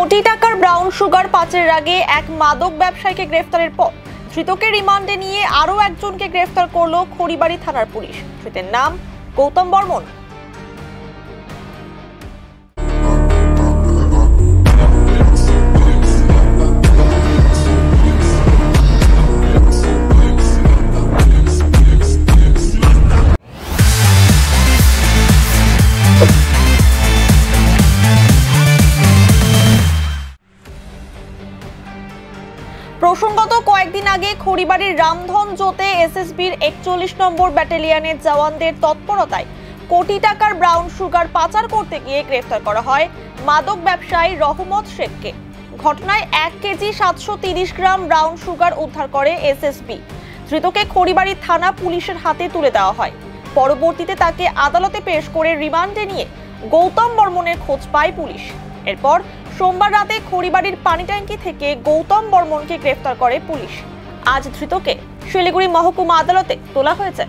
কোটি টাকার brown sugar পাচারের আগে এক মাদক ব্যবসায়ীকে গ্রেফতারের পর ধৃতকে রিমান্ডে নিয়ে আরও একজনকে গ্রেফতার করল খড়িবাড়ি থানার পুলিশ। ধৃতের নাম গৌতম বর্মন। প্রসঙ্গত কয়েকদিন আগে খড়িবাড়ির রামধনজোতে এসএসবির ৪১ নম্বর ব্যাটালিয়নের জওয়ানদের তৎপরতায় কোটি টাকার ব্রাউন সুগার পাচার করতে গিয়ে গ্রেফতার করা হয় মাদক ব্যবসায়ী রহমত শেখকে। ঘটনায় ১ কেজি ৭৩০ গ্রাম ব্রাউন সুগার উদ্ধার করে এসএসবি। ধৃতকে খড়িবাড়ি থানা পুলিশের হাতে তুলে দেওয়া হয়। পরবর্তীতে তাকে আদালতে পেশ করে রিমান্ডে নিয়ে গৌতম বর্মনের খোঁজ পায় পুলিশ। এরপর সোমবার রাতে খড়িবাড়ির পানি ট্যাঙ্কি থেকে গৌতম বর্মনকে গ্রেফতার করে পুলিশ। আজ ধৃতকে শিলিগুড়ি মহকুমা আদালতে তোলা হয়েছে।